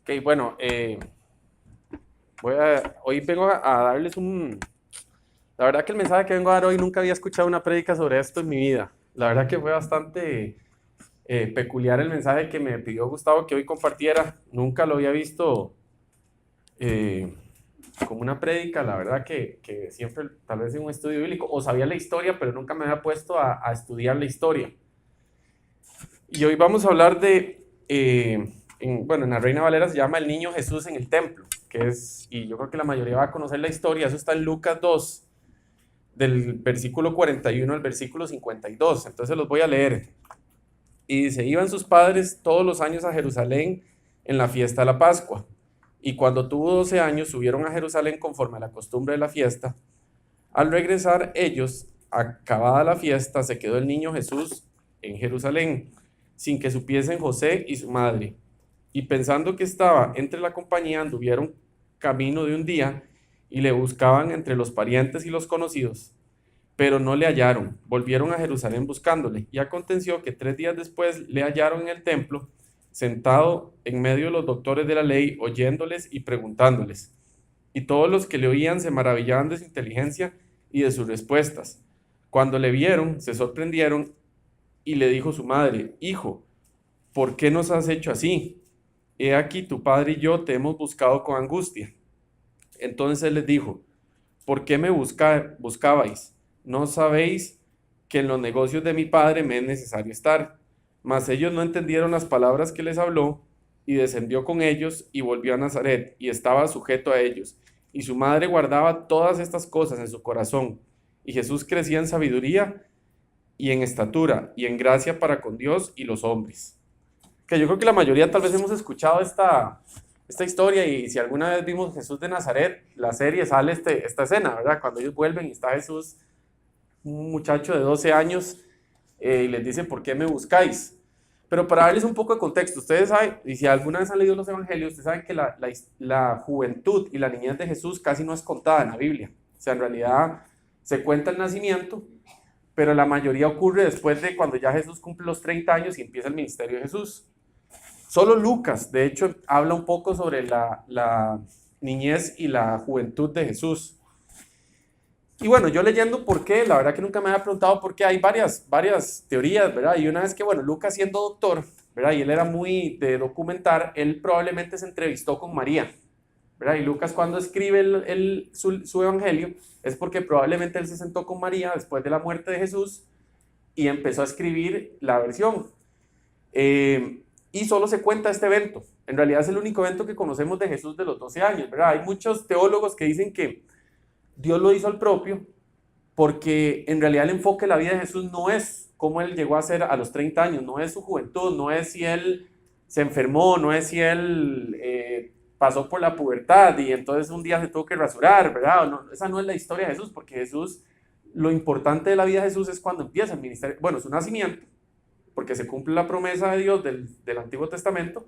Ok, bueno, hoy vengo a darles un... La verdad que el mensaje que vengo a dar hoy nunca había escuchado una prédica sobre esto en mi vida. La verdad que fue bastante peculiar el mensaje que me pidió Gustavo que hoy compartiera. Nunca lo había visto eh, como una prédica. La verdad que siempre, tal vez en un estudio bíblico, o sabía la historia, pero nunca me había puesto a estudiar la historia. Y hoy vamos a hablar bueno, en la Reina Valera se llama el niño Jesús en el templo, que es, y yo creo que la mayoría va a conocer la historia, eso está en Lucas 2, del versículo 41 al versículo 52, entonces los voy a leer. Y dice, iban sus padres todos los años a Jerusalén en la fiesta de la Pascua, y cuando tuvo 12 años subieron a Jerusalén conforme a la costumbre de la fiesta. Al regresar ellos, acabada la fiesta, se quedó el niño Jesús en Jerusalén, sin que supiesen José y su madre. Y pensando que estaba entre la compañía, anduvieron camino de un día y le buscaban entre los parientes y los conocidos, pero no le hallaron. Volvieron a Jerusalén buscándole, y aconteció que 3 días después le hallaron en el templo, sentado en medio de los doctores de la ley, oyéndoles y preguntándoles. Y todos los que le oían se maravillaban de su inteligencia y de sus respuestas. Cuando le vieron, se sorprendieron y le dijo su madre, Hijo, ¿por qué nos has hecho así? He aquí tu padre y yo te hemos buscado con angustia. Entonces él les dijo, ¿por qué me buscabais? ¿No sabéis que en los negocios de mi padre me es necesario estar? Mas ellos no entendieron las palabras que les habló, y descendió con ellos y volvió a Nazaret, y estaba sujeto a ellos. Y su madre guardaba todas estas cosas en su corazón. Y Jesús crecía en sabiduría y en estatura y en gracia para con Dios y los hombres. Que yo creo que la mayoría tal vez hemos escuchado esta historia, y si alguna vez vimos Jesús de Nazaret, la serie sale esta escena, ¿verdad? Cuando ellos vuelven y está Jesús, un muchacho de 12 años, y les dice, ¿por qué me buscáis? Pero para darles un poco de contexto, ustedes saben, y si alguna vez han leído los evangelios, ustedes saben que la juventud y la niñez de Jesús casi no es contada en la Biblia. O sea, en realidad se cuenta el nacimiento, pero la mayoría ocurre después de cuando ya Jesús cumple los 30 años y empieza el ministerio de Jesús. Solo Lucas, de hecho, habla un poco sobre la niñez y la juventud de Jesús. Y bueno, yo leyendo por qué, la verdad que nunca me había preguntado por qué, hay varias teorías, ¿verdad? Y una vez que, bueno, Lucas siendo doctor, ¿verdad? Y él era muy de documentar, él probablemente se entrevistó con María, ¿verdad? Y Lucas cuando escribe su evangelio es porque probablemente él se sentó con María después de la muerte de Jesús y empezó a escribir la versión. Y solo se cuenta este evento. En realidad es el único evento que conocemos de Jesús de los 12 años, ¿verdad? Hay muchos teólogos que dicen que Dios lo hizo al propio, porque en realidad el enfoque de la vida de Jesús no es cómo él llegó a ser a los 30 años, no es su juventud, no es si él se enfermó, no es si él pasó por la pubertad y entonces un día se tuvo que rasurar, ¿verdad? No, esa no es la historia de Jesús, porque Jesús, lo importante de la vida de Jesús es cuando empieza el ministerio, bueno, su nacimiento, porque se cumple la promesa de Dios del Antiguo Testamento,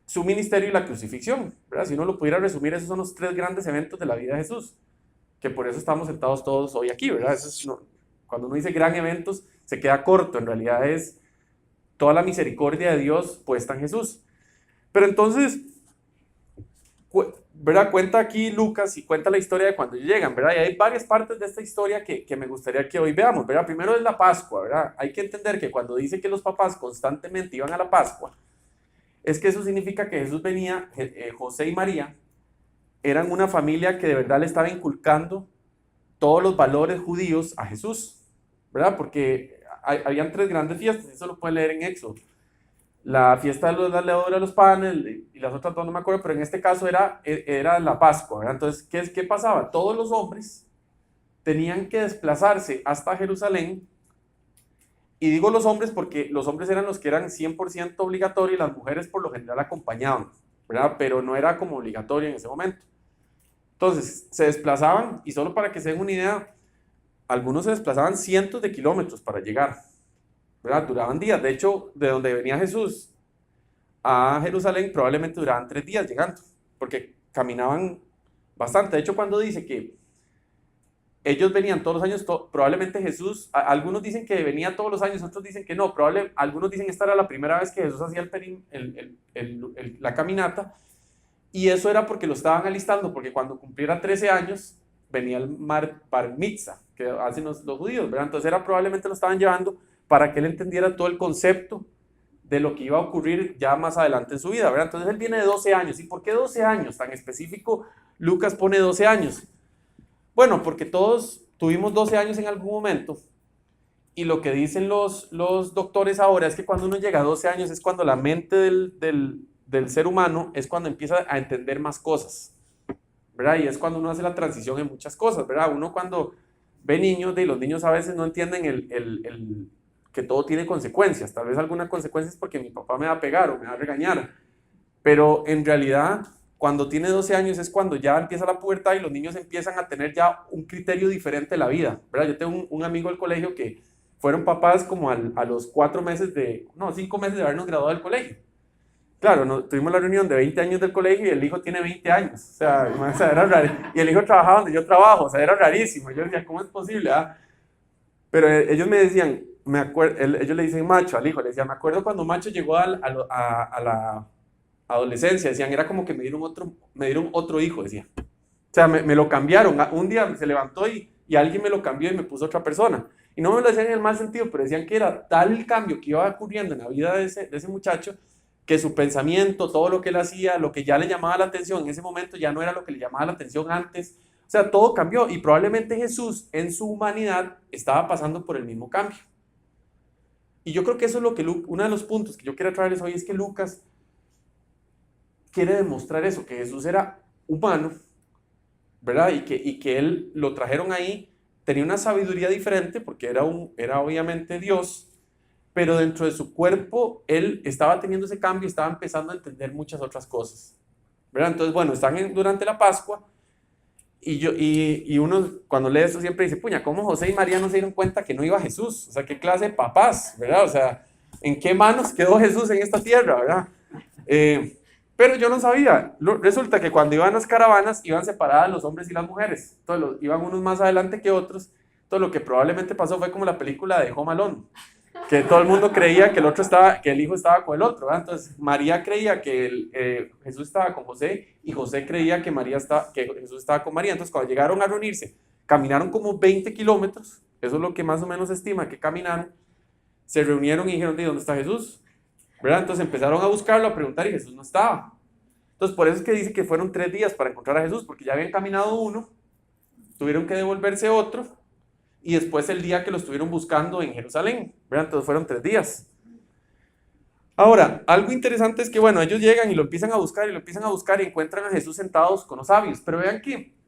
su ministerio y la crucifixión, ¿verdad? Si uno lo pudiera resumir, esos son los 3 grandes eventos de la vida de Jesús, que por eso estamos sentados todos hoy aquí, ¿verdad? Cuando uno dice gran eventos, se queda corto, en realidad es toda la misericordia de Dios puesta en Jesús. Pero entonces, ¿verdad? Cuenta aquí Lucas y cuenta la historia de cuando llegan, ¿verdad? Y hay varias partes de esta historia que me gustaría que hoy veamos, ¿verdad? Primero es la Pascua, ¿verdad? Hay que entender que cuando dice que los papás constantemente iban a la Pascua, es que eso significa que Jesús venía, José y María eran una familia que de verdad le estaba inculcando todos los valores judíos a Jesús, ¿verdad? Porque habían 3 grandes fiestas, eso lo pueden leer en Éxodo. La fiesta de la levadura de los panes y las otras dos no me acuerdo, pero en este caso era la Pascua, ¿verdad? Entonces, ¿qué pasaba? Todos los hombres tenían que desplazarse hasta Jerusalén, y digo los hombres porque los hombres eran los que eran 100% obligatorios y las mujeres por lo general acompañaban, ¿verdad? Pero no era como obligatorio en ese momento. Entonces, se desplazaban, y solo para que se den una idea, algunos se desplazaban cientos de kilómetros para llegar, ¿verdad? Duraban días. De hecho, de donde venía Jesús a Jerusalén, probablemente duraban 3 días llegando, porque caminaban bastante. De hecho, cuando dice que ellos venían todos los años, probablemente Jesús, algunos dicen que venía todos los años, otros dicen que no, algunos dicen que esta era la primera vez que Jesús hacía la caminata, y eso era porque lo estaban alistando, porque cuando cumpliera 13 años venía el bar mitzvah, que hacen los judíos, ¿verdad? Entonces probablemente lo estaban llevando para que él entendiera todo el concepto de lo que iba a ocurrir ya más adelante en su vida, ¿verdad? Entonces él viene de 12 años. ¿Y por qué 12 años? Tan específico, Lucas pone 12 años. Bueno, porque todos tuvimos 12 años en algún momento, y lo que dicen los doctores ahora es que cuando uno llega a 12 años es cuando la mente del ser humano es cuando empieza a entender más cosas, ¿verdad? Y es cuando uno hace la transición en muchas cosas, ¿verdad? Uno cuando ve niños, los niños a veces no entienden que todo tiene consecuencias. Tal vez alguna consecuencia es porque mi papá me va a pegar o me va a regañar, pero en realidad cuando tiene 12 años es cuando ya empieza la pubertad y los niños empiezan a tener ya un criterio diferente de la vida, ¿verdad? Yo tengo un amigo del colegio que fueron papás como a los 5 meses de habernos graduado del colegio. Claro, tuvimos la reunión de 20 años del colegio y el hijo tiene 20 años, o sea, era raro. Y el hijo trabajaba donde yo trabajo, o sea, era rarísimo. Yo decía, ¿cómo es posible? Pero ellos me decían, ellos le dicen Macho al hijo, le decían, me acuerdo cuando Macho llegó a la adolescencia, decían, era como que me dieron otro hijo, decían. O sea, me lo cambiaron. Un día se levantó y alguien me lo cambió y me puso otra persona. Y no me lo decían en el mal sentido, pero decían que era tal el cambio que iba ocurriendo en la vida de ese muchacho, que su pensamiento, todo lo que él hacía, lo que ya le llamaba la atención en ese momento ya no era lo que le llamaba la atención antes. O sea, todo cambió, y probablemente Jesús en su humanidad estaba pasando por el mismo cambio. Y yo creo que eso es lo que uno de los puntos que yo quiero traerles hoy es que Lucas quiere demostrar eso, que Jesús era humano, ¿verdad? Y que él lo trajeron ahí, tenía una sabiduría diferente porque era obviamente Dios, pero dentro de su cuerpo él estaba teniendo ese cambio y estaba empezando a entender muchas otras cosas, ¿verdad? Entonces, bueno, están durante la Pascua y uno cuando lee esto siempre dice, puña, ¿cómo José y María no se dieron cuenta que no iba Jesús? O sea, ¿qué clase de papás, verdad? O sea, ¿en qué manos quedó Jesús en esta tierra, verdad? Pero yo no sabía. Resulta que cuando iban las caravanas iban separadas los hombres y las mujeres. Entonces iban unos más adelante que otros. Entonces lo que probablemente pasó fue como la película de Home Alone, que todo el mundo creía que el hijo estaba con el otro, ¿verdad? Entonces María creía que Jesús estaba con José y José creía que Jesús estaba con María. Entonces cuando llegaron a reunirse, caminaron como 20 kilómetros, eso es lo que más o menos se estima que caminaron, se reunieron y dijeron, ¿de dónde está Jesús? ¿Verdad? Entonces empezaron a buscarlo, a preguntar, y Jesús no estaba. Entonces por eso es que dice que fueron 3 días para encontrar a Jesús, porque ya habían caminado uno, tuvieron que devolverse otro, y después el día que lo estuvieron buscando en Jerusalén, ¿verdad? Entonces fueron 3 días. Ahora, algo interesante es que, bueno, ellos llegan y lo empiezan a buscar y encuentran a Jesús sentados con los sabios, pero vean que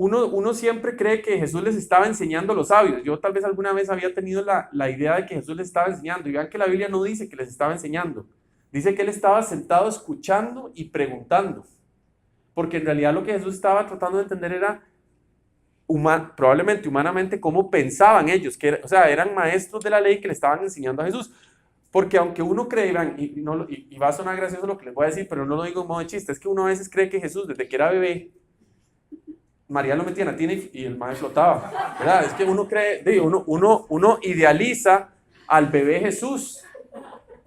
uno siempre cree que Jesús les estaba enseñando a los sabios. Yo tal vez alguna vez había tenido la idea de que Jesús les estaba enseñando, y vean que la Biblia no dice que les estaba enseñando, dice que él estaba sentado escuchando y preguntando, porque en realidad lo que Jesús estaba tratando de entender era probablemente humanamente cómo pensaban ellos, o sea, eran maestros de la ley que le estaban enseñando a Jesús. Porque aunque uno cree, y va a sonar gracioso lo que les voy a decir, pero no lo digo en modo de chiste, es que uno a veces cree que Jesús, desde que era bebé, María lo metía en la tina y el maestro flotaba, ¿verdad? Es que uno cree, uno idealiza al bebé Jesús,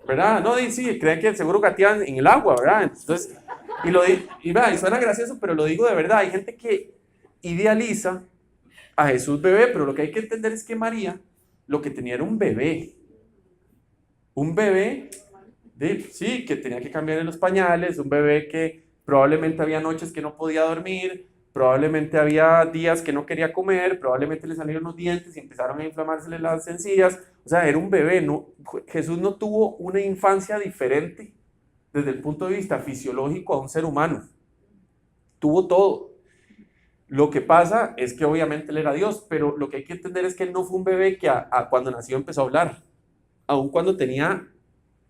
¿verdad? No, sí, creen que seguro gateaban en el agua, ¿verdad? Entonces, y suena gracioso, pero lo digo de verdad, hay gente que idealiza a Jesús bebé, pero lo que hay que entender es que María lo que tenía era un bebé, sí, que tenía que cambiarle los pañales, un bebé que probablemente había noches que no podía dormir, probablemente había días que no quería comer, probablemente le salieron los dientes y empezaron a inflamársele las encías. O sea, era un bebé. Jesús no tuvo una infancia diferente desde el punto de vista fisiológico a un ser humano. Tuvo todo. Lo que pasa es que obviamente él era Dios, pero lo que hay que entender es que él no fue un bebé que cuando nació empezó a hablar. Aun cuando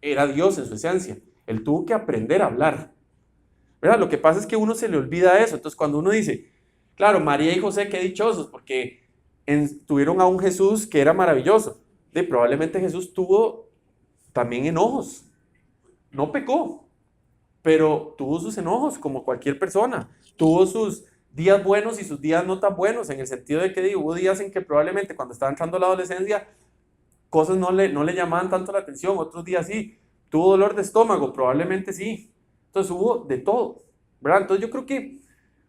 era Dios en su esencia. Él tuvo que aprender a hablar, ¿verdad? Lo que pasa es que uno se le olvida eso. Entonces cuando uno dice, claro, María y José, qué dichosos, porque tuvieron a un Jesús que era maravilloso. Probablemente Jesús tuvo también enojos. No pecó, pero tuvo sus enojos como cualquier persona. Tuvo sus días buenos y sus días no tan buenos, en el sentido de que hubo días en que probablemente cuando estaba entrando a la adolescencia, cosas no le llamaban tanto la atención, otros días sí. Tuvo dolor de estómago, probablemente sí. Entonces hubo de todo, ¿verdad? Entonces yo creo que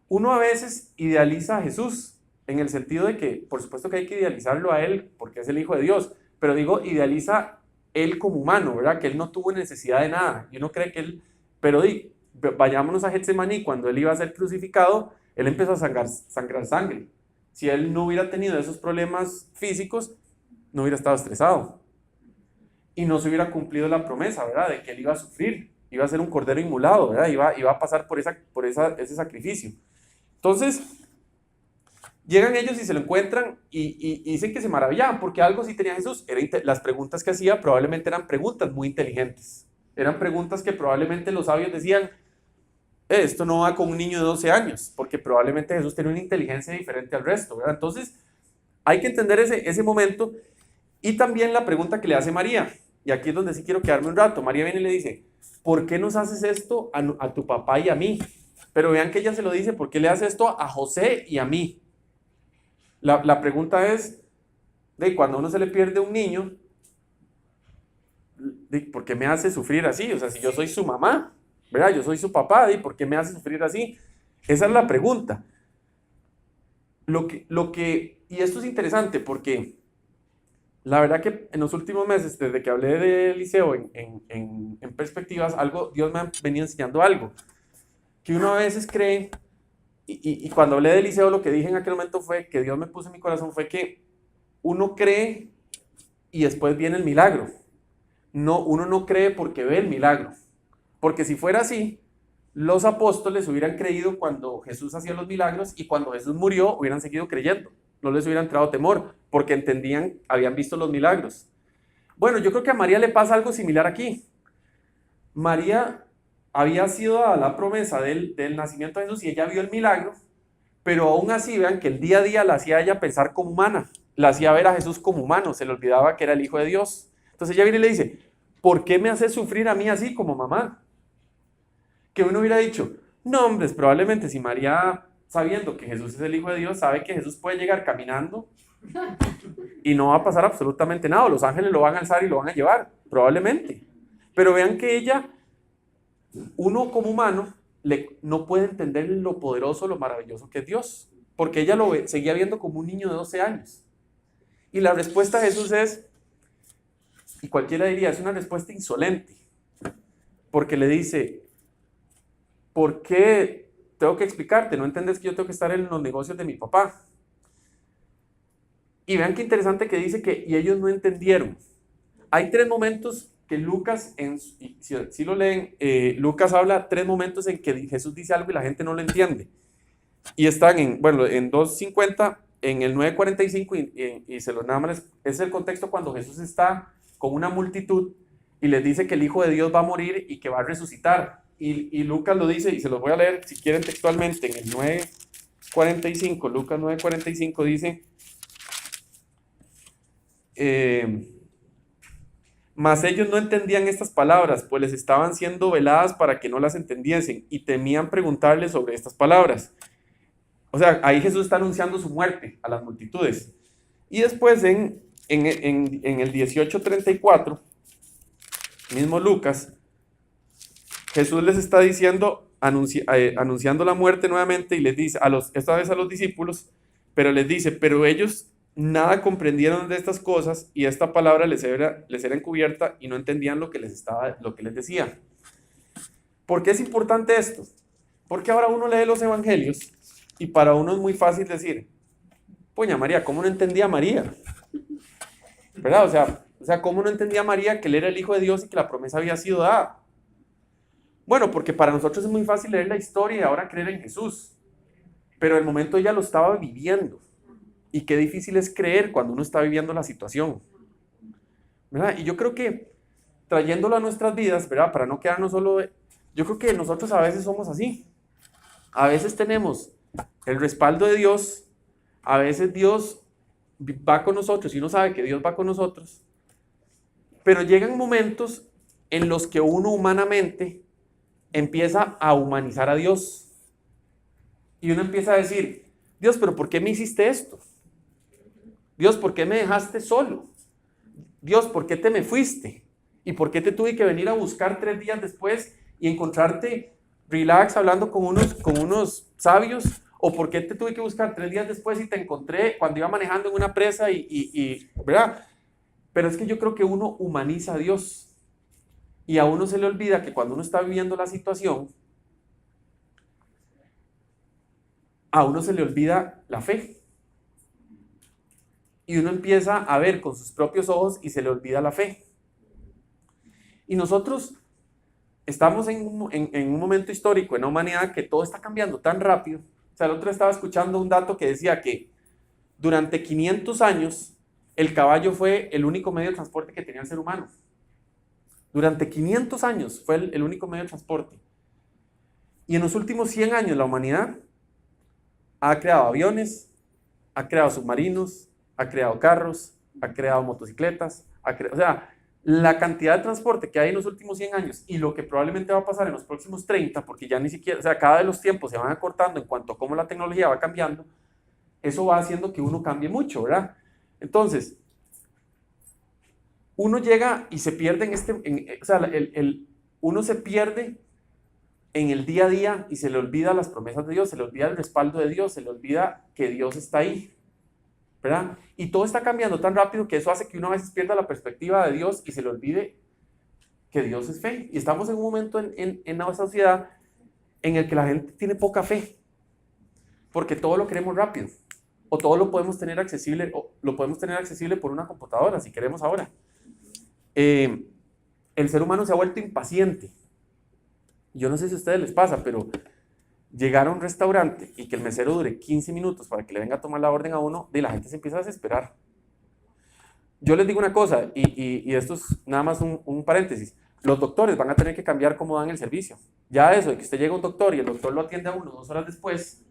uno a veces idealiza a Jesús, en el sentido de que, por supuesto que hay que idealizarlo a Él, porque es el Hijo de Dios, pero digo, idealiza Él como humano, ¿verdad? Que Él no tuvo necesidad de nada, y uno cree que Él, pero vayámonos a Getsemaní, cuando Él iba a ser crucificado, Él empezó a sangrar sangre. Si Él no hubiera tenido esos problemas físicos, no hubiera estado estresado, y no se hubiera cumplido la promesa, ¿verdad? De que Él iba a sufrir, iba a ser un cordero inmolado, ¿verdad? Iba a pasar por ese sacrificio. Entonces, llegan ellos y se lo encuentran y dicen que se maravillaban porque algo sí tenía Jesús. Las preguntas que hacía probablemente eran preguntas muy inteligentes. Eran preguntas que probablemente los sabios decían, esto no va con un niño de 12 años, porque probablemente Jesús tenía una inteligencia diferente al resto, ¿verdad? Entonces, hay que entender ese momento. Y también la pregunta que le hace María, y aquí es donde sí quiero quedarme un rato. María viene y le dice, ¿por qué nos haces esto a tu papá y a mí? Pero vean que ella se lo dice, ¿por qué le hace esto a José y a mí? La pregunta es, cuando a uno se le pierde un niño, ¿por qué me hace sufrir así? O sea, si yo soy su mamá, ¿verdad? Yo soy su papá, ¿por qué me hace sufrir así? Esa es la pregunta. Y esto es interesante porque la verdad que en los últimos meses, desde que hablé de Eliseo en perspectivas, Dios me ha venido enseñando algo, que uno a veces cree, y cuando hablé de Eliseo, lo que dije en aquel momento fue, que Dios me puso en mi corazón, fue que uno cree y después viene el milagro. No, uno no cree porque ve el milagro. Porque si fuera así, los apóstoles hubieran creído cuando Jesús hacía los milagros y cuando Jesús murió hubieran seguido creyendo. No les hubiera entrado temor porque entendían, habían visto los milagros. Bueno, yo creo que a María le pasa algo similar aquí. María había sido dada la promesa del nacimiento de Jesús y ella vio el milagro, pero aún así vean que el día a día la hacía ella pensar como humana, la hacía ver a Jesús como humano, se le olvidaba que era el Hijo de Dios. Entonces ella viene y le dice, ¿por qué me haces sufrir a mí así como mamá? Que uno hubiera dicho, no hombres, probablemente si María, sabiendo que Jesús es el Hijo de Dios, sabe que Jesús puede llegar caminando y no va a pasar absolutamente nada, los ángeles lo van a alzar y lo van a llevar, probablemente. Pero vean que ella, uno como humano, no puede entender lo poderoso, lo maravilloso que es Dios, porque ella seguía viendo como un niño de 12 años. Y la respuesta de Jesús es, y cualquiera diría, es una respuesta insolente, porque le dice, ¿por qué tengo que explicarte? ¿No entiendes que yo tengo que estar en los negocios de mi papá? Y vean qué interesante que dice que, y ellos no entendieron. Hay 3 momentos que Lucas, si lo leen, Lucas habla 3 momentos en que Jesús dice algo y la gente no lo entiende. Y están en 2:50, en el 9:45, y se lo nada más, es el contexto cuando Jesús está con una multitud y les dice que el Hijo de Dios va a morir y que va a resucitar. Y Lucas lo dice, y se los voy a leer si quieren textualmente, en el 9:45, Lucas 9:45 dice, mas ellos no entendían estas palabras, pues les estaban siendo veladas para que no las entendiesen, y temían preguntarles sobre estas palabras. O sea, ahí Jesús está anunciando su muerte a las multitudes. Y después en el 18:34, mismo Lucas, Jesús les está diciendo, anunciando la muerte nuevamente, y les dice, esta vez a los discípulos, pero les dice, pero ellos nada comprendieron de estas cosas, y esta palabra les era encubierta, y no entendían lo que les decía. ¿Por qué es importante esto? Porque ahora uno lee los evangelios, y para uno es muy fácil decir, Poña María, ¿cómo no entendía María? ¿Verdad? O sea, ¿cómo no entendía María que él era el Hijo de Dios y que la promesa había sido dada? Bueno, porque para nosotros es muy fácil leer la historia y ahora creer en Jesús. Pero el momento ella lo estaba viviendo. Y qué difícil es creer cuando uno está viviendo la situación, ¿verdad? Y yo creo que trayéndolo a nuestras vidas, ¿verdad? Para no quedarnos solo yo creo que nosotros a veces somos así. A veces tenemos el respaldo de Dios, a veces Dios va con nosotros y uno sabe que Dios va con nosotros, pero llegan momentos en los que uno humanamente empieza a humanizar a Dios. Y uno empieza a decir, Dios, pero ¿por qué me hiciste esto? Dios, ¿por qué me dejaste solo? Dios, ¿por qué te me fuiste? ¿Y por qué te tuve que venir a buscar 3 días después y encontrarte relax hablando con unos sabios? ¿O por qué te tuve que buscar 3 días después y te encontré cuando iba manejando en una presa ¿verdad? Pero es que yo creo que uno humaniza a Dios y a uno se le olvida que cuando uno está viviendo la situación, a uno se le olvida la fe. Y uno empieza a ver con sus propios ojos y se le olvida la fe. Y nosotros estamos en un momento histórico en la humanidad que todo está cambiando tan rápido. O sea, el otro día estaba escuchando un dato que decía que durante 500 años el caballo fue el único medio de transporte que tenía el ser humano. Durante 500 años fue el único medio de transporte. Y en los últimos 100 años la humanidad ha creado aviones, ha creado submarinos, ha creado carros, ha creado motocicletas, o sea, la cantidad de transporte que hay en los últimos 100 años y lo que probablemente va a pasar en los próximos 30, porque ya ni siquiera, o sea, cada vez los tiempos se van acortando en cuanto a cómo la tecnología va cambiando, eso va haciendo que uno cambie mucho, ¿verdad? Entonces, uno llega y se pierde o sea, uno se pierde en el día a día y se le olvida las promesas de Dios, se le olvida el respaldo de Dios, se le olvida que Dios está ahí, ¿verdad? Y todo está cambiando tan rápido que eso hace que uno a veces pierda la perspectiva de Dios y se le olvide que Dios es fe. Y estamos en un momento en la sociedad en el que la gente tiene poca fe, porque todo lo queremos rápido, o todo lo podemos tener accesible, o lo podemos tener accesible por una computadora, si queremos ahora. El ser humano se ha vuelto impaciente. Yo no sé si a ustedes les pasa, pero llegar a un restaurante y que el mesero dure 15 minutos para que le venga a tomar la orden a uno, de la gente se empieza a desesperar. Yo les digo una cosa, y esto es nada más un paréntesis. Los doctores van a tener que cambiar cómo dan el servicio. Ya eso de que usted llega a un doctor y el doctor lo atiende a uno 2 horas después,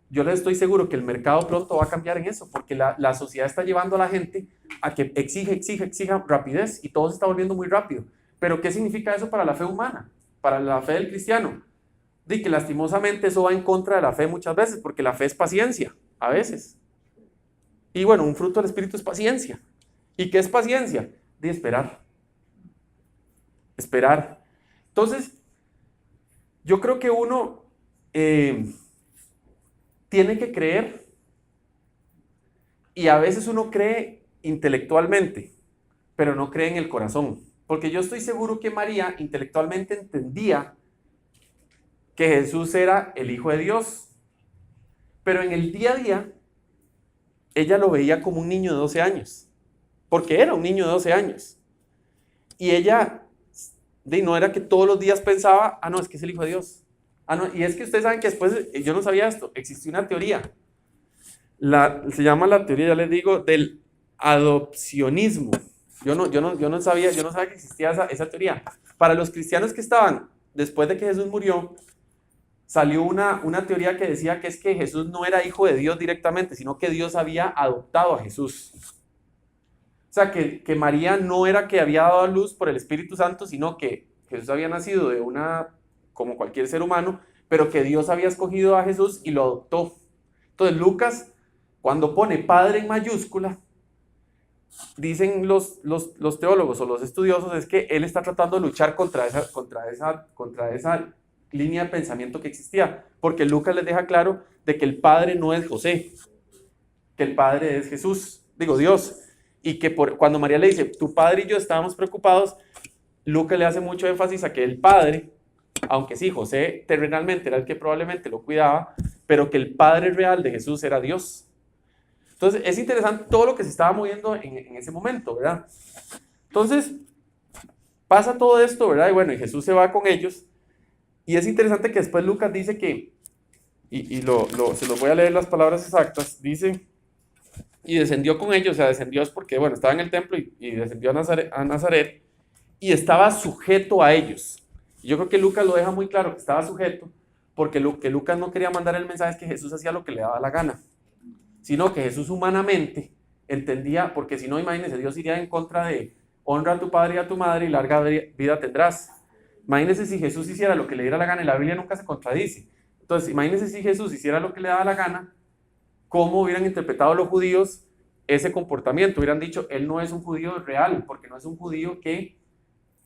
yo les estoy seguro que el mercado pronto va a cambiar en eso, porque la sociedad está llevando a la gente a que exija rapidez y todo se está volviendo muy rápido. Pero ¿qué significa eso para la fe humana? Para la fe del cristiano. De que lastimosamente eso va en contra de la fe muchas veces, porque la fe es paciencia, a veces. Y bueno, un fruto del Espíritu es paciencia. ¿Y qué es paciencia? De esperar. Esperar. Entonces, yo creo que uno tiene que creer, y a veces uno cree intelectualmente, pero no cree en el corazón. Porque yo estoy seguro que María intelectualmente entendía que Jesús era el Hijo de Dios, pero en el día a día ella lo veía como un niño de 12 años, porque era un niño de 12 años. Y ella, no era que todos los días pensaba, no, es que es el Hijo de Dios. No, y es que ustedes saben que después, yo no sabía esto, existió una teoría, se llama la teoría, ya les digo, del adopcionismo. Yo no sabía que existía esa teoría. Para los cristianos que estaban, después de que Jesús murió, salió una teoría que decía que es que Jesús no era hijo de Dios directamente, sino que Dios había adoptado a Jesús. O sea, que María no era que había dado a luz por el Espíritu Santo, sino que Jesús había nacido como cualquier ser humano, pero que Dios había escogido a Jesús y lo adoptó. Entonces Lucas, cuando pone Padre en mayúscula, dicen los teólogos o los estudiosos, es que él está tratando de luchar contra esa línea de pensamiento que existía, porque Lucas les deja claro de que el Padre no es José, que el Padre es Jesús, Dios, y que cuando María le dice, tu padre y yo estábamos preocupados, Lucas le hace mucho énfasis a que el Padre, aunque sí, José terrenalmente era el que probablemente lo cuidaba, pero que el Padre real de Jesús era Dios. Entonces, es interesante todo lo que se estaba moviendo en ese momento, ¿verdad? Entonces, pasa todo esto, ¿verdad? Y bueno, y Jesús se va con ellos. Y es interesante que después Lucas dice que, se los voy a leer las palabras exactas, dice, y descendió con ellos, o sea, descendió es porque, bueno, estaba en el templo y descendió a Nazaret, y estaba sujeto a ellos. Y yo creo que Lucas lo deja muy claro, que estaba sujeto, porque lo que Lucas no quería mandar el mensaje es que Jesús hacía lo que le daba la gana, sino que Jesús humanamente entendía, porque si no, imagínense, Dios iría en contra de honra a tu padre y a tu madre y larga vida tendrás. Imagínense si Jesús hiciera lo que le diera la gana y la Biblia nunca se contradice. Entonces, imagínense si Jesús hiciera lo que le daba la gana, ¿cómo hubieran interpretado los judíos ese comportamiento? Hubieran dicho, él no es un judío real, porque no es un judío que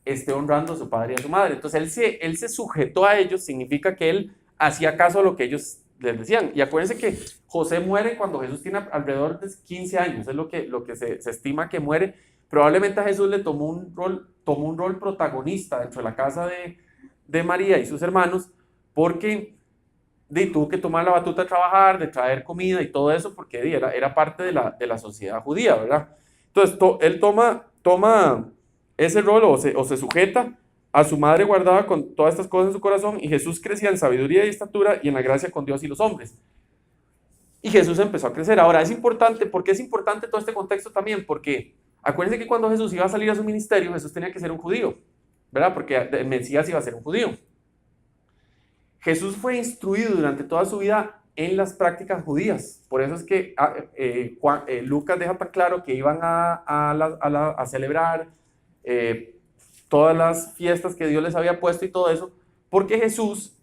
esté honrando a su padre y a su madre. Entonces, él se sujetó a ellos, significa que él hacía caso a lo que ellos les decían. Y acuérdense que José muere cuando Jesús tiene alrededor de 15 años, es lo que se estima que muere. Probablemente a Jesús le tomó un rol protagonista dentro de la casa de María y sus hermanos, porque tuvo que tomar la batuta de trabajar, de traer comida y todo eso, porque era parte de la sociedad judía, ¿verdad? Entonces, él toma ese rol o se sujeta a su madre guardada con todas estas cosas en su corazón, y Jesús crecía en sabiduría y estatura y en la gracia con Dios y los hombres. Y Jesús empezó a crecer. Ahora, es importante, ¿por qué es importante todo este contexto también? Porque acuérdense que cuando Jesús iba a salir a su ministerio, Jesús tenía que ser un judío, ¿verdad? Porque el Mesías iba a ser un judío. Jesús fue instruido durante toda su vida en las prácticas judías. Por eso es que Lucas deja tan claro que iban a celebrar todas las fiestas que Dios les había puesto y todo eso, porque Jesús,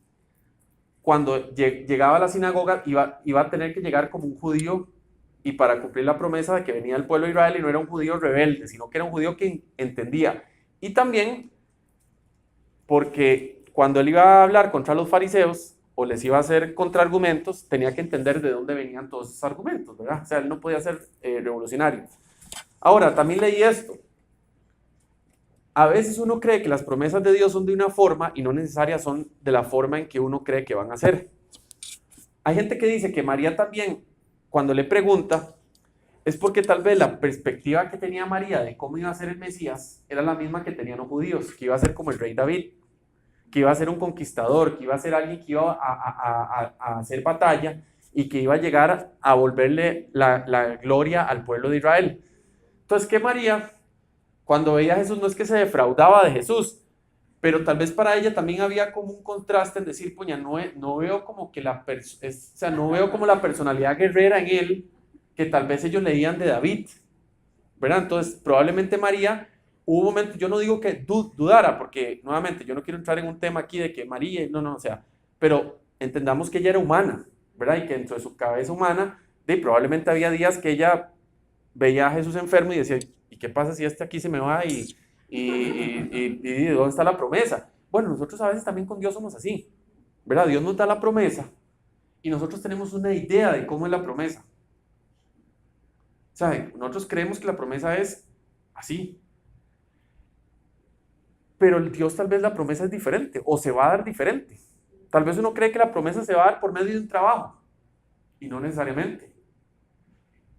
cuando llegaba a la sinagoga, iba a tener que llegar como un judío, y para cumplir la promesa de que venía el pueblo de Israel y no era un judío rebelde, sino que era un judío que entendía. Y también porque cuando él iba a hablar contra los fariseos o les iba a hacer contraargumentos, tenía que entender de dónde venían todos esos argumentos, ¿verdad? O sea, él no podía ser revolucionario. Ahora, también leí esto. A veces uno cree que las promesas de Dios son de una forma y no necesarias son de la forma en que uno cree que van a ser. Hay gente que dice que María también, cuando le pregunta, es porque tal vez la perspectiva que tenía María de cómo iba a ser el Mesías era la misma que tenían los judíos, que iba a ser como el rey David, que iba a ser un conquistador, que iba a ser alguien que iba a hacer batalla y que iba a llegar a volverle la gloria al pueblo de Israel. Entonces, que María, cuando veía a Jesús, no es que se defraudaba de Jesús, pero tal vez para ella también había como un contraste en decir, puña, no veo como que no veo como la personalidad guerrera en él, que tal vez ellos leían de David, ¿verdad? Entonces, probablemente María, hubo un momento, yo no digo que dudara, porque nuevamente yo no quiero entrar en un tema aquí de que María, no, o sea, pero entendamos que ella era humana, ¿verdad? Y que dentro de su cabeza humana, probablemente había días que ella veía a Jesús enfermo y decía, ¿y qué pasa si este aquí se me va y dónde está la promesa? Bueno, nosotros a veces también con Dios somos así, ¿verdad? Dios nos da la promesa y nosotros tenemos una idea de cómo es la promesa. ¿Saben? Nosotros creemos que la promesa es así. Pero Dios tal vez la promesa es diferente o se va a dar diferente. Tal vez uno cree que la promesa se va a dar por medio de un trabajo y no necesariamente.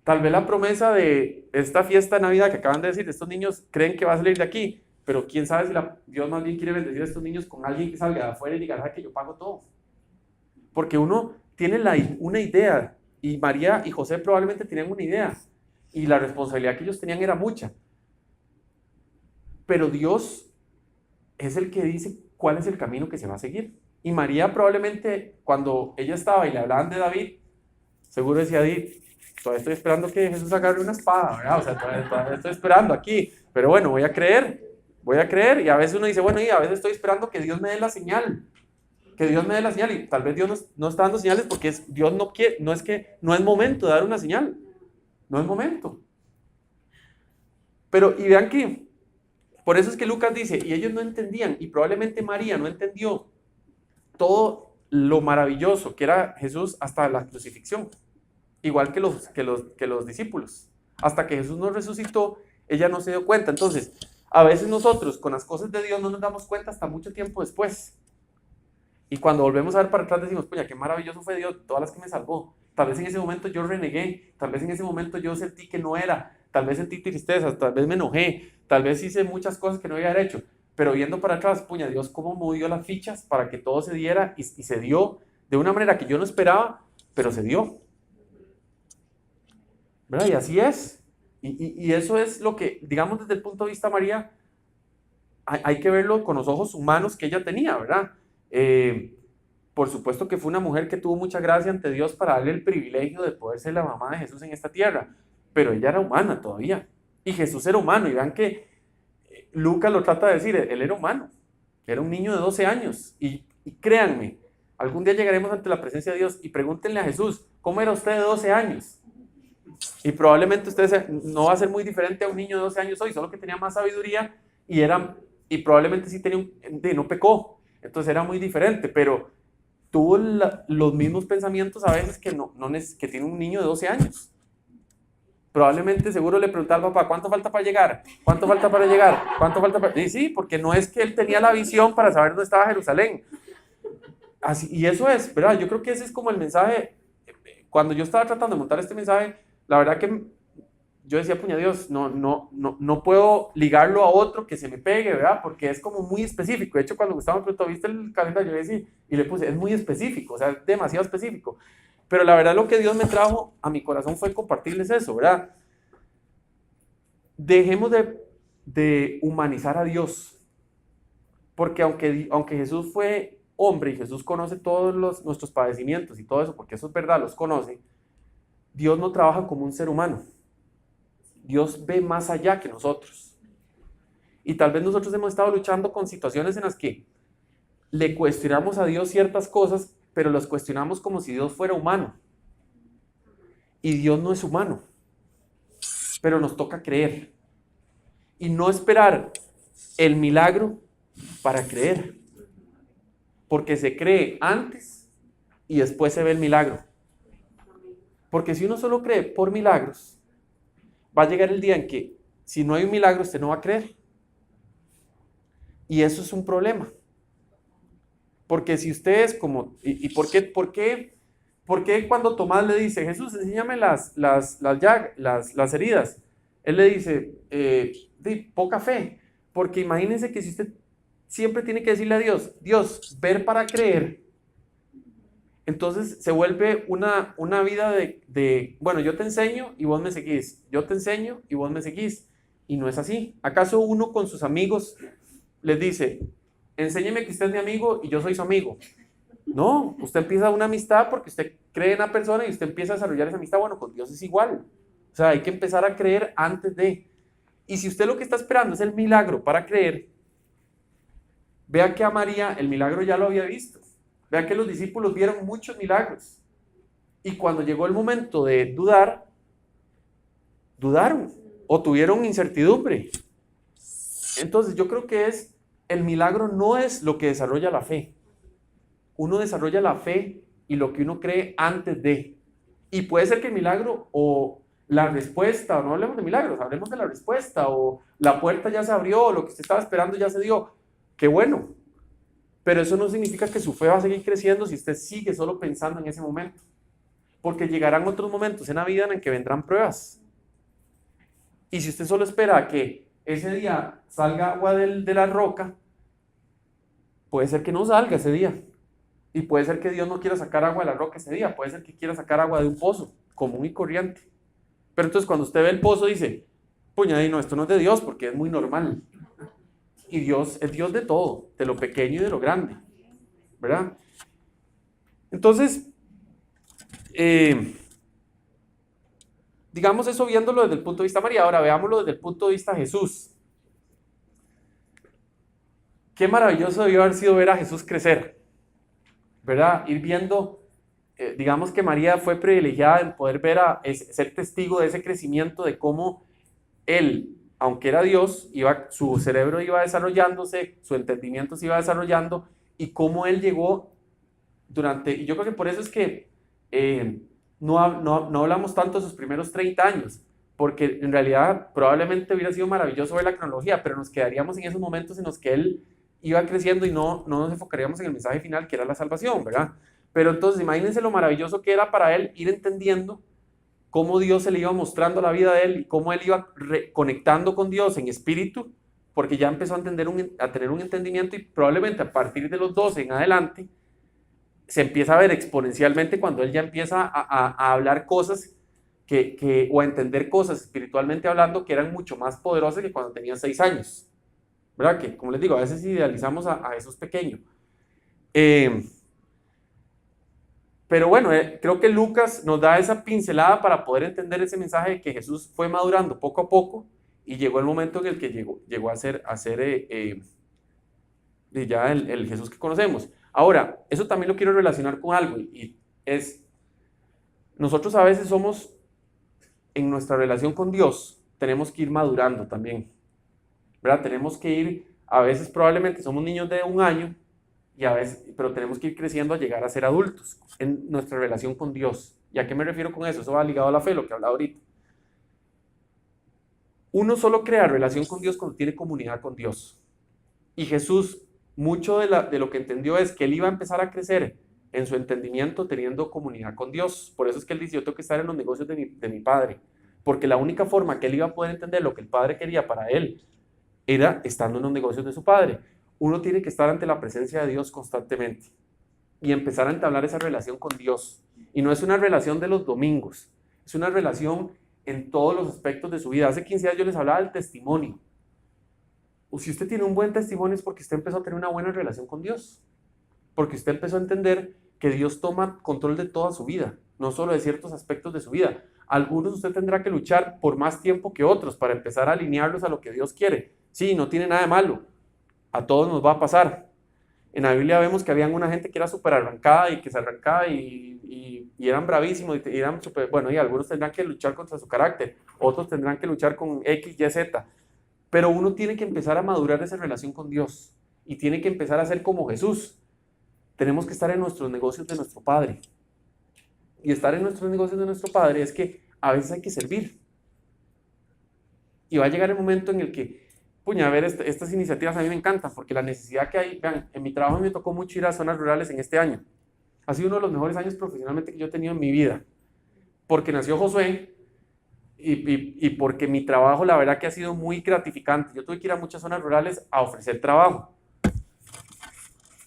Tal vez la promesa de esta fiesta de Navidad que acaban de decir, estos niños creen que va a salir de aquí, pero quién sabe si Dios más bien quiere bendecir a estos niños con alguien que salga de afuera y diga, ¿sabes que yo pago todo? Porque uno tiene una idea, y María y José probablemente tenían una idea, y la responsabilidad que ellos tenían era mucha. Pero Dios es el que dice cuál es el camino que se va a seguir. Y María probablemente, cuando ella estaba y le hablaban de David, seguro decía, todavía estoy esperando que Jesús agarre una espada, ¿verdad? O sea, todavía estoy esperando aquí, pero bueno, voy a creer, y a veces uno dice, bueno, y a veces estoy esperando que Dios me dé la señal, y tal vez Dios no está dando señales porque Dios no quiere, no es momento de dar una señal, no es momento. Pero, y vean que, por eso es que Lucas dice, y ellos no entendían, y probablemente María no entendió todo lo maravilloso que era Jesús hasta la crucifixión, igual que los discípulos. Hasta que Jesús nos resucitó, ella no se dio cuenta. Entonces, a veces nosotros con las cosas de Dios no nos damos cuenta hasta mucho tiempo después. Y cuando volvemos a ver para atrás decimos, puña, qué maravilloso fue Dios, todas las que me salvó. Tal vez en ese momento yo renegué, tal vez en ese momento yo sentí que no era, tal vez sentí tristeza, tal vez me enojé, tal vez hice muchas cosas que no había hecho. Pero viendo para atrás, puña, Dios cómo movió las fichas para que todo se diera y se dio de una manera que yo no esperaba, pero se dio. ¿Verdad? Y así es. Y eso es lo que, digamos, desde el punto de vista de María, hay que verlo con los ojos humanos que ella tenía, ¿verdad? Por supuesto que fue una mujer que tuvo mucha gracia ante Dios para darle el privilegio de poder ser la mamá de Jesús en esta tierra, pero ella era humana todavía, y Jesús era humano, y vean que Lucas lo trata de decir, él era humano, era un niño de 12 años, y créanme, Algún día llegaremos ante la presencia de Dios y pregúntenle a Jesús, ¿cómo era usted de 12 años? Y probablemente usted no va a ser muy diferente a un niño de 12 años hoy, solo que tenía más sabiduría y probablemente sí tenía no pecó, entonces era muy diferente, pero tuvo los mismos pensamientos a veces que tiene un niño de 12 años. Probablemente seguro le preguntaba al papá, ¿cuánto falta para llegar? ¿Cuánto falta para llegar? ¿Cuánto falta para...? Y sí, porque no es que él tenía la visión para saber dónde estaba Jerusalén. Así, y eso es, ¿verdad? Yo creo que ese es como el mensaje. Cuando yo estaba tratando de montar este mensaje, la verdad que yo decía, puña Dios, no puedo ligarlo a otro que se me pegue, ¿verdad? Porque es como muy específico. De hecho, cuando Gustavo me preguntó, ¿viste el calendario? Yo decía, y le puse, es muy específico, o sea, es demasiado específico. Pero la verdad lo que Dios me trajo a mi corazón fue compartirles eso, ¿verdad? Dejemos de humanizar a Dios. Porque aunque Jesús fue hombre y Jesús conoce todos nuestros padecimientos y todo eso, porque eso es verdad, los conoce, Dios no trabaja como un ser humano. Dios ve más allá que nosotros. Y tal vez nosotros hemos estado luchando con situaciones en las que le cuestionamos a Dios ciertas cosas, pero las cuestionamos como si Dios fuera humano. Y Dios no es humano. Pero nos toca creer. Y no esperar el milagro para creer. Porque se cree antes y después se ve el milagro. Porque si uno solo cree por milagros, va a llegar el día en que si no hay un milagro, usted no va a creer. Y eso es un problema. Porque si usted es como... ¿Y por qué cuando Tomás le dice, Jesús, enséñame las heridas? Él le dice, poca fe. Porque imagínense que si usted siempre tiene que decirle a Dios, Dios, ver para creer, entonces se vuelve una vida bueno, yo te enseño y vos me seguís. Yo te enseño y vos me seguís. Y no es así. ¿Acaso uno con sus amigos les dice, enséñeme que usted es mi amigo y yo soy su amigo? No, usted empieza una amistad porque usted cree en la persona y usted empieza a desarrollar esa amistad. Bueno, con Dios es igual. O sea, hay que empezar a creer antes de... Y si usted lo que está esperando es el milagro para creer, vea que a María el milagro ya lo había visto. Vea que los discípulos vieron muchos milagros. Y cuando llegó el momento de dudar, dudaron o tuvieron incertidumbre. Entonces yo creo que el milagro no es lo que desarrolla la fe. Uno desarrolla la fe y lo que uno cree antes de. Y puede ser que el milagro o la respuesta, o no hablemos de milagros, hablemos de la respuesta, o la puerta ya se abrió, o lo que usted estaba esperando ya se dio. Qué bueno. Pero eso no significa que su fe va a seguir creciendo si usted sigue solo pensando en ese momento. Porque llegarán otros momentos en la vida en que vendrán pruebas. Y si usted solo espera a que ese día salga agua de la roca, puede ser que no salga ese día. Y puede ser que Dios no quiera sacar agua de la roca ese día. Puede ser que quiera sacar agua de un pozo común y corriente. Pero entonces cuando usted ve el pozo dice, puña, no, esto no es de Dios porque es muy normal. Y Dios es Dios de todo, de lo pequeño y de lo grande, ¿verdad? Entonces, digamos eso viéndolo desde el punto de vista de María. Ahora veámoslo desde el punto de vista de Jesús. Qué maravilloso debió haber sido ver a Jesús crecer, ¿verdad? Ir viendo, digamos que María fue privilegiada en poder ser testigo de ese crecimiento, de cómo él, aunque era Dios, su cerebro iba desarrollándose, su entendimiento se iba desarrollando, y cómo él llegó y yo creo que por eso es que no hablamos tanto de sus primeros 30 años, porque en realidad probablemente hubiera sido maravilloso ver la cronología, pero nos quedaríamos en esos momentos en los que él iba creciendo y no nos enfocaríamos en el mensaje final, que era la salvación, ¿verdad? Pero entonces imagínense lo maravilloso que era para él ir entendiendo cómo Dios se le iba mostrando la vida de él y cómo él iba conectando con Dios en espíritu, porque ya empezó a tener un entendimiento, y probablemente a partir de los 12 en adelante se empieza a ver exponencialmente cuando él ya empieza a hablar cosas o a entender cosas espiritualmente hablando que eran mucho más poderosas que cuando tenía 6 años, ¿verdad? Que, como les digo, a veces idealizamos a Jesús pequeño. Pero bueno, creo que Lucas nos da esa pincelada para poder entender ese mensaje de que Jesús fue madurando poco a poco y llegó el momento en el que llegó a ser ya el Jesús que conocemos. Ahora, eso también lo quiero relacionar con algo y es, nosotros a veces somos, en nuestra relación con Dios, tenemos que ir madurando también, ¿verdad? Tenemos que ir, a veces probablemente somos niños de 1 año, y a veces, pero tenemos que ir creciendo a llegar a ser adultos en nuestra relación con Dios. ¿Y a qué me refiero con eso? Eso va ligado a la fe, lo que hablaba ahorita. Uno solo crea relación con Dios cuando tiene comunidad con Dios. Y Jesús, mucho de lo que entendió es que él iba a empezar a crecer en su entendimiento teniendo comunidad con Dios. Por eso es que él dice, yo tengo que estar en los negocios de mi Padre. Porque la única forma que él iba a poder entender lo que el Padre quería para él era estando en los negocios de su Padre. Uno tiene que estar ante la presencia de Dios constantemente y empezar a entablar esa relación con Dios. Y no es una relación de los domingos, es una relación en todos los aspectos de su vida. Hace 15 días yo les hablaba del testimonio. O si usted tiene un buen testimonio es porque usted empezó a tener una buena relación con Dios, porque usted empezó a entender que Dios toma control de toda su vida, no solo de ciertos aspectos de su vida. Algunos usted tendrá que luchar por más tiempo que otros para empezar a alinearlos a lo que Dios quiere. Sí, no tiene nada de malo, a todos nos va a pasar. En la Biblia vemos que habían una gente que era súper arrancada y que se arrancaba y eran bravísimos y eran súper, bueno, y algunos tendrán que luchar contra su carácter, otros tendrán que luchar con X, Y, Z. Pero uno tiene que empezar a madurar esa relación con Dios y tiene que empezar a ser como Jesús. Tenemos que estar en nuestros negocios de nuestro Padre. Y estar en nuestros negocios de nuestro Padre es que a veces hay que servir. Y va a llegar el momento en el que, puña, a ver, estas iniciativas a mí me encantan porque la necesidad que hay, vean, en mi trabajo me tocó mucho ir a zonas rurales en este año. Ha sido uno de los mejores años profesionalmente que yo he tenido en mi vida. Porque nació Josué y porque mi trabajo la verdad que ha sido muy gratificante. Yo tuve que ir a muchas zonas rurales a ofrecer trabajo.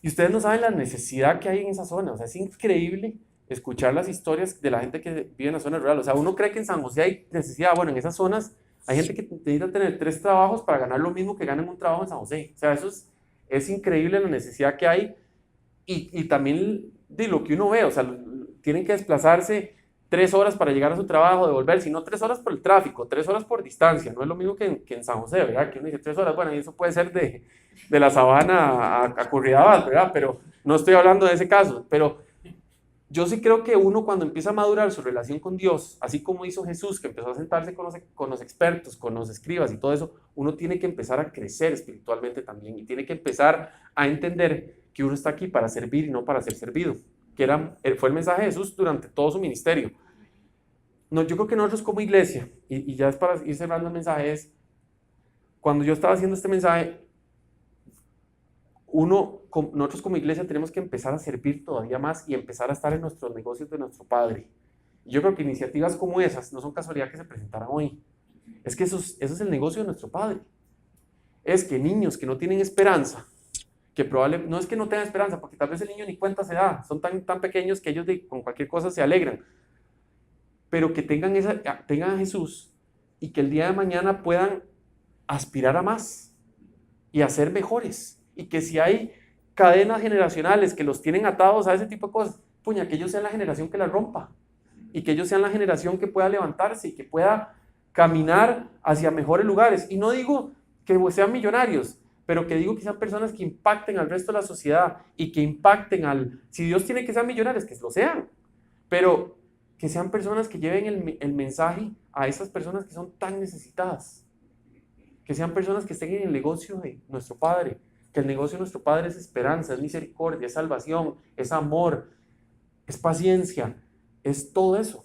Y ustedes no saben la necesidad que hay en esa zona. O sea, es increíble escuchar las historias de la gente que vive en la zona rural. O sea, uno cree que en San José hay necesidad. Bueno, en esas zonas hay gente que necesita tener 3 trabajos para ganar lo mismo que ganan un trabajo en San José. O sea, eso es increíble la necesidad que hay. Y también de lo que uno ve. O sea, tienen que desplazarse 3 horas para llegar a su trabajo, devolver, si no 3 horas por el tráfico, 3 horas por distancia. No es lo mismo que en San José, ¿verdad? Que uno dice 3 horas. Bueno, y eso puede ser de la Sabana a Curridabat, ¿verdad? Pero no estoy hablando de ese caso. Pero yo sí creo que uno cuando empieza a madurar su relación con Dios, así como hizo Jesús, que empezó a sentarse con los expertos, con los escribas y todo eso, uno tiene que empezar a crecer espiritualmente también y tiene que empezar a entender que uno está aquí para servir y no para ser servido, que fue el mensaje de Jesús durante todo su ministerio. No, yo creo que nosotros como iglesia, y ya es para ir cerrando el mensaje, es, cuando yo estaba haciendo este mensaje, nosotros como iglesia tenemos que empezar a servir todavía más y empezar a estar en nuestros negocios de nuestro Padre. Y yo creo que iniciativas como esas no son casualidad que se presentaran hoy. Es que eso es el negocio de nuestro Padre. Es que niños que no tienen esperanza, que probablemente, no es que no tengan esperanza, porque tal vez el niño ni cuenta se da, son tan pequeños que ellos con cualquier cosa se alegran, pero que tengan a Jesús y que el día de mañana puedan aspirar a más y a ser mejores. Y que si hay cadenas generacionales que los tienen atados a ese tipo de cosas, puña, que ellos sean la generación que la rompa. Y que ellos sean la generación que pueda levantarse y que pueda caminar hacia mejores lugares. Y no digo que sean millonarios, pero que digo que sean personas que impacten al resto de la sociedad y que impacten si Dios tiene que ser millonarios, que lo sean. Pero que sean personas que lleven el mensaje a esas personas que son tan necesitadas. Que sean personas que estén en el negocio de nuestro Padre. Que el negocio de nuestro Padre es esperanza, es misericordia, es salvación, es amor, es paciencia, es todo eso.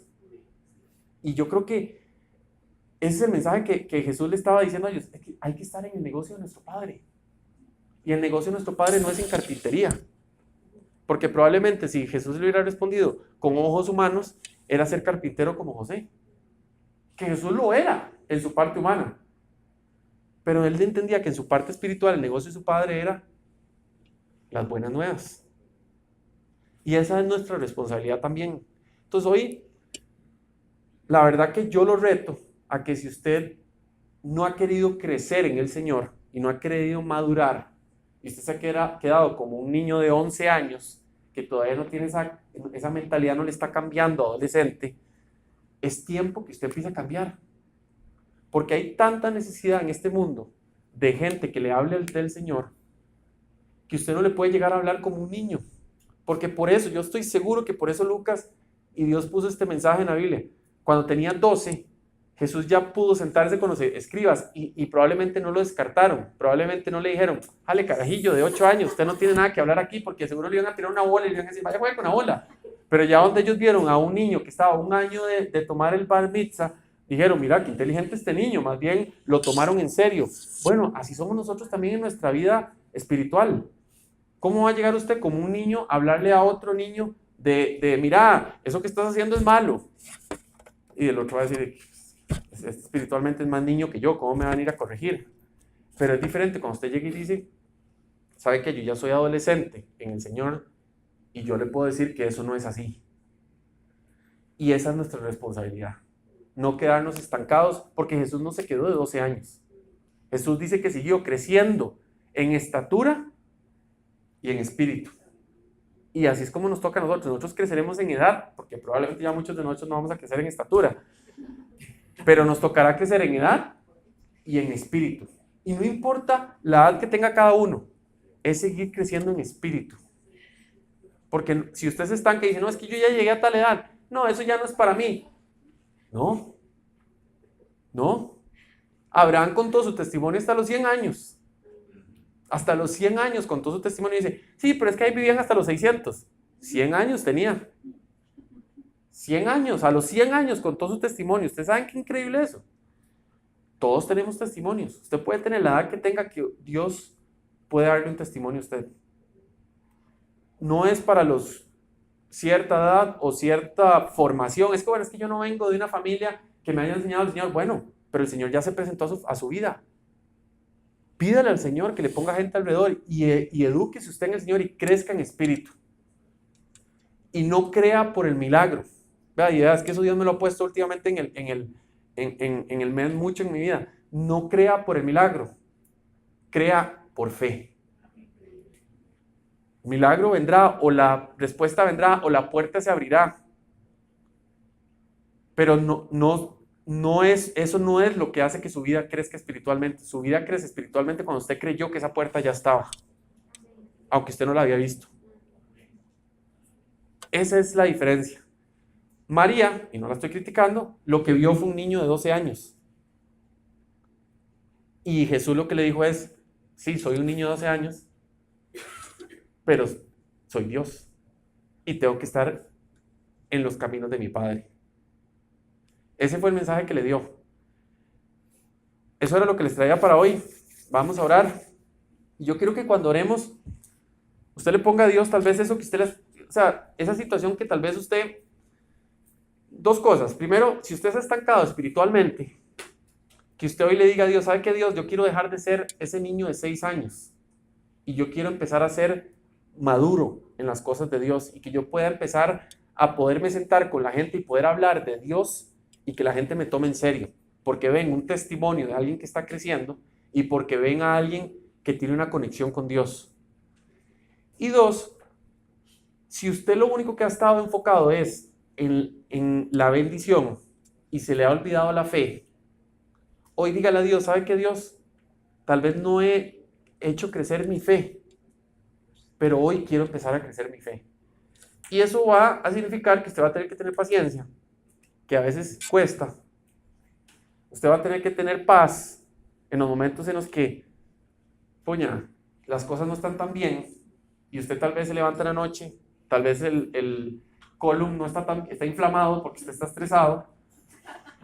Y yo creo que ese es el mensaje que Jesús le estaba diciendo a ellos, es que hay que estar en el negocio de nuestro Padre. Y el negocio de nuestro Padre no es en carpintería. Porque probablemente si Jesús le hubiera respondido con ojos humanos, era ser carpintero como José. Que Jesús lo era en su parte humana. Pero él entendía que en su parte espiritual el negocio de su Padre era las buenas nuevas. Y esa es nuestra responsabilidad también. Entonces hoy, la verdad que yo lo reto a que si usted no ha querido crecer en el Señor y no ha querido madurar, y usted se ha quedado como un niño de 11 años, que todavía no tiene esa mentalidad, no le está cambiando adolescente, es tiempo que usted empiece a cambiar. Porque hay tanta necesidad en este mundo de gente que le hable del Señor, que usted no le puede llegar a hablar como un niño. Porque por eso, yo estoy seguro que por eso Lucas y Dios puso este mensaje en la Biblia. Cuando tenía 12, Jesús ya pudo sentarse con los escribas y probablemente no lo descartaron. Probablemente no le dijeron, jale carajillo de 8 años, usted no tiene nada que hablar aquí, porque seguro le iban a tirar una bola y le iban a decir, vaya, juegue con la bola. Pero ya donde ellos vieron a un niño que estaba 1 año de tomar el bar mitzvah, dijeron, mira, qué inteligente este niño, más bien lo tomaron en serio. Bueno, así somos nosotros también en nuestra vida espiritual. ¿Cómo va a llegar usted como un niño a hablarle a otro niño de mira, eso que estás haciendo es malo? Y el otro va a decir, espiritualmente es más niño que yo, ¿cómo me van a ir a corregir? Pero es diferente cuando usted llega y dice, sabe que yo ya soy adolescente en el Señor y yo le puedo decir que eso no es así. Y esa es nuestra responsabilidad. No quedarnos estancados, porque Jesús no se quedó de 12 años. Jesús dice que siguió creciendo en estatura y en espíritu. Y así es como nos toca a nosotros. Nosotros creceremos en edad, porque probablemente ya muchos de nosotros no vamos a crecer en estatura. Pero nos tocará crecer en edad y en espíritu. Y no importa la edad que tenga cada uno, es seguir creciendo en espíritu. Porque si usted se estanca y dice, no, es que yo ya llegué a tal edad, no, eso ya no es para mí. No. Abraham contó su testimonio hasta los 100 años. Hasta los 100 años contó su testimonio y dice, sí, pero es que ahí vivían hasta los 600. 100 años tenía. 100 años, a los 100 años contó su testimonio. ¿Ustedes saben qué increíble eso? Todos tenemos testimonios. Usted puede tener la edad que tenga, que Dios puede darle un testimonio a usted. No es para los cierta edad o cierta formación. Es que bueno, es que yo no vengo de una familia que me haya enseñado el Señor. Bueno, pero el Señor ya se presentó a su vida. Pídale al Señor que le ponga gente alrededor y edúquese usted en el Señor y crezca en espíritu. Y no crea por el milagro. Vea, y es que eso Dios me lo ha puesto últimamente en el mes mucho en mi vida. No crea por el milagro, crea por fe. El milagro vendrá, o la respuesta vendrá, o la puerta se abrirá. Pero eso no es lo que hace que su vida crezca espiritualmente. Su vida crece espiritualmente cuando usted creyó que esa puerta ya estaba, aunque usted no la había visto. Esa es la diferencia. María, y no la estoy criticando, lo que vio fue un niño de 12 años. Y Jesús lo que le dijo es, sí, soy un niño de 12 años, pero soy Dios. Y tengo que estar en los caminos de mi Padre. Ese fue el mensaje que le dio. Eso era lo que les traía para hoy. Vamos a orar. Y yo quiero que cuando oremos, usted le ponga a Dios tal vez eso que usted o sea, esa situación que tal vez usted... Dos cosas. Primero, si usted se ha estancado espiritualmente, que usted hoy le diga a Dios, ¿sabe qué, Dios? Yo quiero dejar de ser ese niño de 6 años y yo quiero empezar a ser maduro en las cosas de Dios y que yo pueda empezar a poderme sentar con la gente y poder hablar de Dios y que la gente me tome en serio, porque ven un testimonio de alguien que está creciendo y porque ven a alguien que tiene una conexión con Dios. Y dos, si usted lo único que ha estado enfocado es en la bendición y se le ha olvidado la fe, hoy dígale a Dios, ¿sabe qué, Dios? Tal vez no he hecho crecer mi fe, pero hoy quiero empezar a crecer mi fe. Y eso va a significar que usted va a tener que tener paciencia, que a veces cuesta. Usted va a tener que tener paz en los momentos en los que, puña, las cosas no están tan bien y usted tal vez se levanta en la noche, tal vez el colon no está inflamado porque usted está estresado,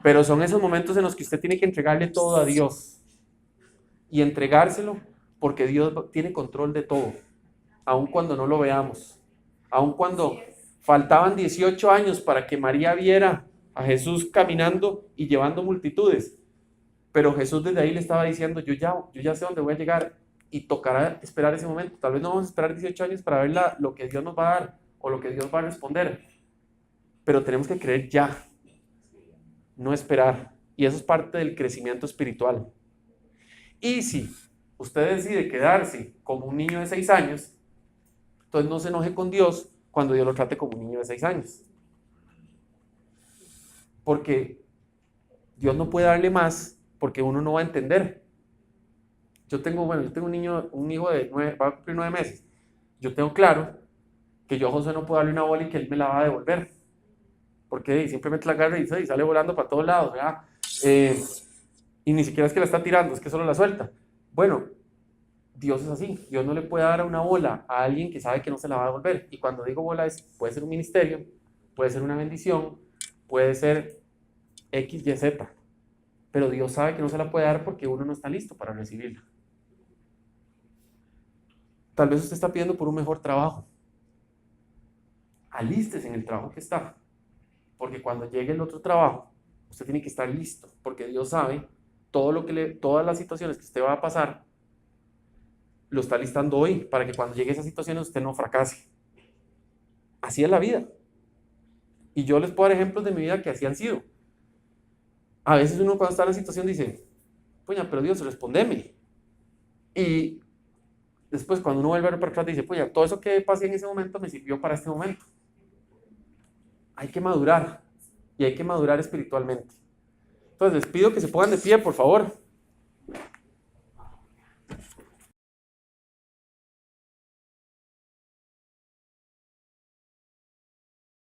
pero son esos momentos en los que usted tiene que entregarle todo a Dios y entregárselo porque Dios tiene control de todo, aun cuando no lo veamos, aun cuando faltaban 18 años para que María viera a Jesús caminando y llevando multitudes, pero Jesús desde ahí le estaba diciendo, yo ya sé dónde voy a llegar y tocará esperar ese momento. Tal vez no vamos a esperar 18 años para ver lo que Dios nos va a dar o lo que Dios va a responder, pero tenemos que creer ya, no esperar, y eso es parte del crecimiento espiritual. Y si usted decide quedarse como un niño de 6 años, entonces no se enoje con Dios cuando Dios lo trate como un niño de 6 años, porque Dios no puede darle más porque uno no va a entender. yo tengo un niño, un hijo de va a cumplir 9 meses. Yo tengo claro que yo a José no puedo darle una bola y que él me la va a devolver. Porque simplemente la agarra y sale volando para todos lados, ¿verdad? Y ni siquiera es que la está tirando, es que solo la suelta. Bueno, Dios es así. Dios no le puede dar una bola a alguien que sabe que no se la va a devolver. Y cuando digo bola puede ser un ministerio, puede ser una bendición, puede ser X, Y, Z. Pero Dios sabe que no se la puede dar porque uno no está listo para recibirla. Tal vez usted está pidiendo por un mejor trabajo. Alístese en el trabajo que está. Porque cuando llegue el otro trabajo, usted tiene que estar listo. Porque Dios sabe todas las situaciones que usted va a pasar, lo está listando hoy para que cuando llegue a esas situaciones usted no fracase. Así es la vida. Y yo les puedo dar ejemplos de mi vida que así han sido. A veces uno cuando está en la situación dice, puña, pero Dios, respóndeme. Y después cuando uno vuelve a ver para atrás dice, puña, todo eso que pasé en ese momento me sirvió para este momento. Hay que madurar. Y hay que madurar espiritualmente. Entonces les pido que se pongan de pie, por favor.